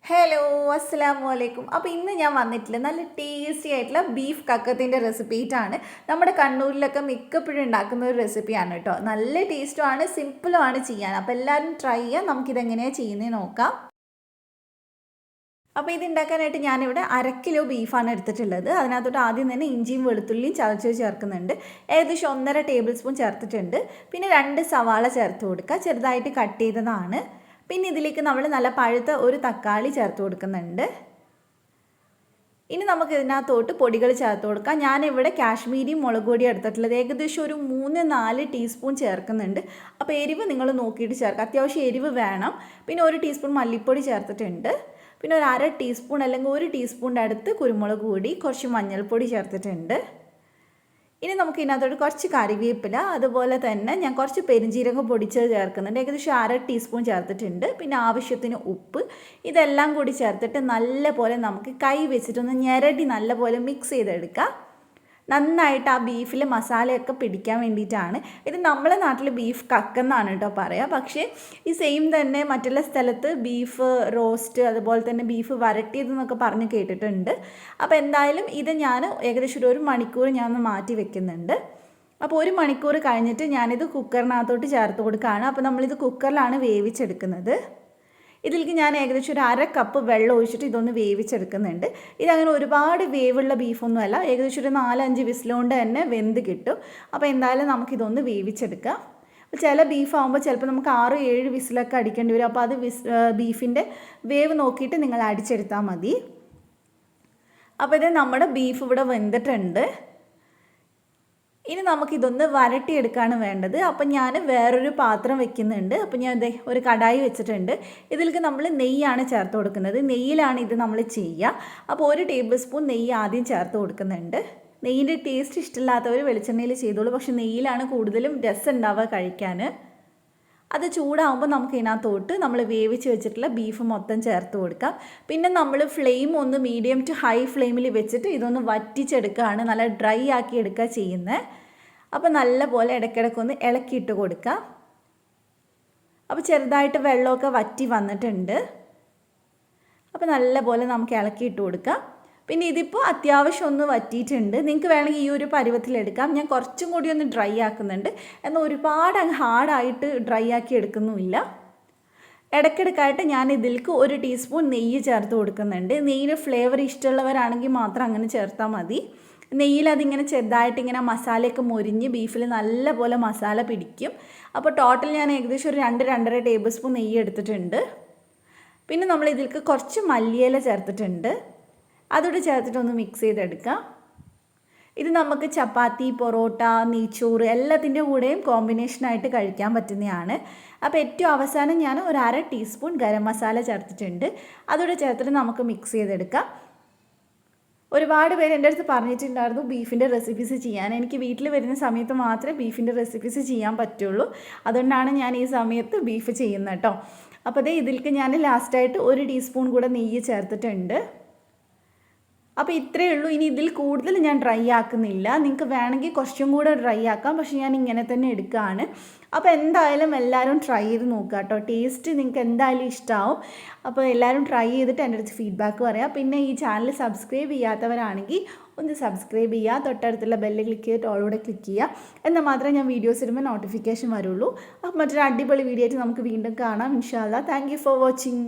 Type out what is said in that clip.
Hello അസ്സലാമു അലൈക്കും. അപ്പോൾ ഇന്ന് ഞാൻ വന്നിട്ടില്ല നല്ല ടേസ്റ്റി ആയിട്ടുള്ള ബീഫ് കക്കത്തിൻ്റെ റെസിപ്പിയിട്ടാണ്. നമ്മുടെ കണ്ണൂരിലൊക്കെ മിക്കപ്പോഴും ഉണ്ടാക്കുന്ന ഒരു റെസിപ്പിയാണ് കേട്ടോ. നല്ല ടേസ്റ്റുമാണ്, സിമ്പിളുമാണ് ചെയ്യാൻ. അപ്പോൾ എല്ലാവരും ട്രൈ ചെയ്യാം. നമുക്കിതെങ്ങനെയാണ് ചെയ്യുന്നത് നോക്കാം. അപ്പോൾ ഇത് ഉണ്ടാക്കാനായിട്ട് ഞാനിവിടെ 1/2 കിലോ ബീഫാണ് എടുത്തിട്ടുള്ളത്. അതിനകത്തോട്ട് ആദ്യം തന്നെ ഇഞ്ചിയും വെളുത്തുള്ളിയും ചതച്ച് ചേർക്കുന്നുണ്ട്. ഏകദേശം 1.5 ടേബിൾ സ്പൂൺ ചേർത്തിട്ടുണ്ട്. പിന്നെ 2 സവാള ചേർത്ത് കൊടുക്കുക, ചെറുതായിട്ട് കട്ട് ചെയ്തതാണ്. പിന്നെ ഇതിലേക്ക് നമ്മൾ നല്ല പഴുത്ത ഒരു തക്കാളി ചേർത്ത് കൊടുക്കുന്നുണ്ട്. ഇനി നമുക്ക് ഇതിനകത്തോട്ട് പൊടികൾ ചേർത്ത് കൊടുക്കാം. ഞാനിവിടെ കാശ്മീരി മുളക് പൊടി എടുത്തിട്ടുള്ളത് ഏകദേശം ഒരു 3-4 ടീസ്പൂൺ ചേർക്കുന്നുണ്ട്. അപ്പോൾ എരിവ് നിങ്ങൾ നോക്കിയിട്ട് ചേർക്കുക, അത്യാവശ്യം എരിവ് വേണം. പിന്നെ 1 ടീസ്പൂൺ മല്ലിപ്പൊടി ചേർത്തിട്ടുണ്ട്. പിന്നെ ഒരു 1/2 ടീസ്പൂൺ അല്ലെങ്കിൽ 1 ടീസ്പൂണിൻ്റെ അടുത്ത് കുരുമുളക് പൊടി, കുറച്ച് മഞ്ഞൾപ്പൊടി ചേർത്തിട്ടുണ്ട്. ഇനി നമുക്ക് ഇതിനകത്തോട്ട് കുറച്ച് കറിവേപ്പില, അതുപോലെ തന്നെ ഞാൻ കുറച്ച് പെരിഞ്ജീരകം പൊടിച്ചത് ചേർക്കുന്നുണ്ട്. ഏകദേശം 1/2 ടീസ്പൂൺ ചേർത്തിട്ടുണ്ട്. പിന്നെ ആവശ്യത്തിന് ഉപ്പ്. ഇതെല്ലാം കൂടി ചേർത്തിട്ട് നല്ലപോലെ നമുക്ക് കൈ വെച്ചിട്ടൊന്ന് ഞെരടി നല്ലപോലെ മിക്സ് ചെയ്തെടുക്കാം. നന്നായിട്ട് ആ ബീഫിൽ മസാലയൊക്കെ പിടിക്കാൻ വേണ്ടിയിട്ടാണ്. ഇത് നമ്മളെ നാട്ടിൽ ബീഫ് കക്കെന്നാണ് കേട്ടോ പറയുക. പക്ഷേ ഈ സെയിം തന്നെ മറ്റുള്ള സ്ഥലത്ത് ബീഫ് റോസ്റ്റ്, അതുപോലെ തന്നെ ബീഫ് വരട്ടിയതെന്നൊക്കെ പറഞ്ഞ് കേട്ടിട്ടുണ്ട്. അപ്പോൾ എന്തായാലും ഇത് ഞാൻ ഏകദേശം ഒരു മണിക്കൂർ ഞാനൊന്ന് മാറ്റി വെക്കുന്നുണ്ട്. അപ്പോൾ 1 മണിക്കൂർ കഴിഞ്ഞിട്ട് ഞാനിത് കുക്കറിനകത്തോട്ട് ചേർത്ത് കൊടുക്കുകയാണ്. അപ്പോൾ നമ്മളിത് കുക്കറിലാണ് വേവിച്ചെടുക്കുന്നത്. ഇതിലേക്ക് ഞാൻ ഏകദേശം ഒരു 1/2 കപ്പ് വെള്ളം ഒഴിച്ചിട്ട് ഇതൊന്ന് വേവിച്ചെടുക്കുന്നുണ്ട്. ഇതങ്ങനെ ഒരുപാട് വേവുള്ള ബീഫൊന്നുമല്ല, ഏകദേശം ഒരു 4-5 വിസിലുകൊണ്ട് തന്നെ വെന്ത് കിട്ടും. അപ്പോൾ എന്തായാലും നമുക്കിതൊന്ന് വേവിച്ചെടുക്കാം. ചില ബീഫാകുമ്പോൾ ചിലപ്പോൾ നമുക്ക് 6-7 വിസിലൊക്കെ അടിക്കേണ്ടി വരും. അപ്പോൾ അത് ബീഫിൻ്റെ വേവ് നോക്കിയിട്ട് നിങ്ങൾ അടിച്ചെടുത്താൽ മതി. അപ്പോൾ ഇത് നമ്മുടെ ബീഫ് ഇവിടെ വെന്തിട്ടുണ്ട്. ഇനി നമുക്കിതൊന്ന് വരട്ടിയെടുക്കുകയാണ് വേണ്ടത്. അപ്പം ഞാൻ വേറൊരു പാത്രം വെക്കുന്നുണ്ട്. അപ്പം ഞാൻ ഒരു കടായി വെച്ചിട്ടുണ്ട്. ഇതിലേക്ക് നമ്മൾ നെയ്യാണ് ചേർത്ത് കൊടുക്കുന്നത്. നെയ്യിലാണ് ഇത് നമ്മൾ ചെയ്യുക. അപ്പോൾ 1 ടേബിൾ സ്പൂൺ നെയ്യ് ആദ്യം ചേർത്ത് കൊടുക്കുന്നുണ്ട്. നെയ്യിൻ്റെ ടേസ്റ്റ് ഇഷ്ടമില്ലാത്തവർ വെളിച്ചെണ്ണയിൽ ചെയ്തോളൂ, പക്ഷേ നെയ്യിലാണ് കൂടുതലും രസം ഉണ്ടാവുക കഴിക്കാൻ. അത് ചൂടാകുമ്പോൾ നമുക്ക് ഇതിനകത്തോട്ട് നമ്മൾ വേവിച്ച് വെച്ചിട്ടുള്ള ബീഫ് മൊത്തം ചേർത്ത് കൊടുക്കാം. പിന്നെ നമ്മൾ ഫ്ലെയിം ഒന്ന് മീഡിയം ടു ഹൈ ഫ്ലെയിമിൽ വെച്ചിട്ട് ഇതൊന്ന് വറ്റിച്ചെടുക്കുകയാണ്, നല്ല ഡ്രൈ ആക്കി എടുക്കുക ചെയ്യുന്നത്. അപ്പോൾ നല്ലപോലെ ഇടയ്ക്കിടയ്ക്കൊന്ന് ഇളക്കിയിട്ട് കൊടുക്കുക. അപ്പോൾ ചെറുതായിട്ട് വെള്ളമൊക്കെ വറ്റി വന്നിട്ടുണ്ട്. അപ്പോൾ നല്ലപോലെ നമുക്ക് ഇളക്കിയിട്ട് കൊടുക്കാം. പിന്നെ ഇതിപ്പോൾ അത്യാവശ്യം ഒന്ന് വറ്റിയിട്ടുണ്ട്. നിങ്ങൾക്ക് വേണമെങ്കിൽ ഈ ഒരു പരുവത്തിലെടുക്കാം. ഞാൻ കുറച്ചും കൂടി ഒന്ന് ഡ്രൈ ആക്കുന്നുണ്ട്, എന്നാൽ ഒരുപാട് അങ്ങ് ഹാർഡായിട്ട് ഡ്രൈ ആക്കി എടുക്കുന്നുമില്ല. ഇടയ്ക്കിടയ്ക്കായിട്ട് ഞാൻ ഇതിലേക്ക് 1 ടീസ്പൂൺ നെയ്യ് ചേർത്ത് കൊടുക്കുന്നുണ്ട്. നെയ്യിൻ്റെ ഫ്ലേവർ ഇഷ്ടമുള്ളവരാണെങ്കിൽ മാത്രം അങ്ങനെ ചേർത്താൽ മതി. നെയ്യിൽ അതിങ്ങനെ ചെറുതായിട്ട് ഇങ്ങനെ മസാലയൊക്കെ മൊരിഞ്ഞ് ബീഫിൽ നല്ലപോലെ മസാല പിടിക്കും. അപ്പോൾ ടോട്ടൽ ഞാൻ ഏകദേശം ഒരു 2-2.5 ടേബിൾ സ്പൂൺ നെയ്യ് എടുത്തിട്ടുണ്ട്. പിന്നെ നമ്മൾ ഇതിലേക്ക് കുറച്ച് മല്ലിയില ചേർത്തിട്ടുണ്ട്. അതോടെ ചേർത്തിട്ടൊന്ന് മിക്സ് ചെയ്തെടുക്കാം. ഇത് നമുക്ക് ചപ്പാത്തി, പൊറോട്ട, നെയ്ച്ചോറ് എല്ലാത്തിൻ്റെ കൂടെയും കോമ്പിനേഷനായിട്ട് കഴിക്കാൻ പറ്റുന്നതാണ്. അപ്പോൾ ഏറ്റവും അവസാനം ഞാൻ ഒരു 1/2 ടീസ്പൂൺ ഗരം മസാല ചേർത്തിട്ടുണ്ട്. അതോടെ ചേർത്തിട്ട് നമുക്ക് മിക്സ് ചെയ്തെടുക്കാം. ഒരുപാട് പേര് എൻ്റെ അടുത്ത് പറഞ്ഞിട്ടുണ്ടായിരുന്നു ബീഫിൻ്റെ റെസിപ്പീസ് ചെയ്യാൻ. എനിക്ക് വീട്ടിൽ വരുന്ന സമയത്ത് മാത്രമേ ബീഫിൻ്റെ റെസിപ്പീസ് ചെയ്യാൻ പറ്റുള്ളൂ. അതുകൊണ്ടാണ് ഞാൻ ഈ സമയത്ത് ബീഫ് ചെയ്യുന്നത് കേട്ടോ. അപ്പോൾ ഇതിലേക്ക് ഞാൻ ലാസ്റ്റായിട്ട് 1 ടീസ്പൂൺ കൂടെ നെയ്യ് ചേർത്തിട്ടുണ്ട്. അപ്പോൾ ഇത്രയേ ഉള്ളൂ. ഇനി ഇതിൽ കൂടുതൽ ഞാൻ ഡ്രൈ ആക്കുന്നില്ല. നിങ്ങൾക്ക് വേണമെങ്കിൽ കുറച്ചും കൂടെ ഡ്രൈ ആക്കാം, പക്ഷേ ഞാൻ ഇങ്ങനെ തന്നെ എടുക്കുകയാണ്. അപ്പോൾ എന്തായാലും എല്ലാവരും ട്രൈ ചെയ്ത് നോക്കുക കേട്ടോ. ടേസ്റ്റ് നിങ്ങൾക്ക് എന്തായാലും ഇഷ്ടമാവും. അപ്പോൾ എല്ലാവരും ട്രൈ ചെയ്തിട്ട് എൻ്റെ അടുത്ത് ഫീഡ്ബാക്ക് പറയാം. പിന്നെ ഈ ചാനൽ സബ്സ്ക്രൈബ് ചെയ്യാത്തവരാണെങ്കിൽ ഒന്ന് സബ്സ്ക്രൈബ് ചെയ്യുക, തൊട്ടടുത്തുള്ള ബെല്ല് ക്ലിക്ക് ചെയ്തിട്ട് ഓളോടെ ക്ലിക്ക് ചെയ്യുക. എന്നാൽ മാത്രമേ ഞാൻ വീഡിയോസ് ഇടുമ്പോൾ നോട്ടിഫിക്കേഷൻ വരുള്ളൂ. അപ്പോൾ മറ്റൊരു അടിപൊളി വീഡിയോ ആയിട്ട് നമുക്ക് വീണ്ടും കാണാം ഇൻഷാ അല്ലാഹ്. Thank you for watching.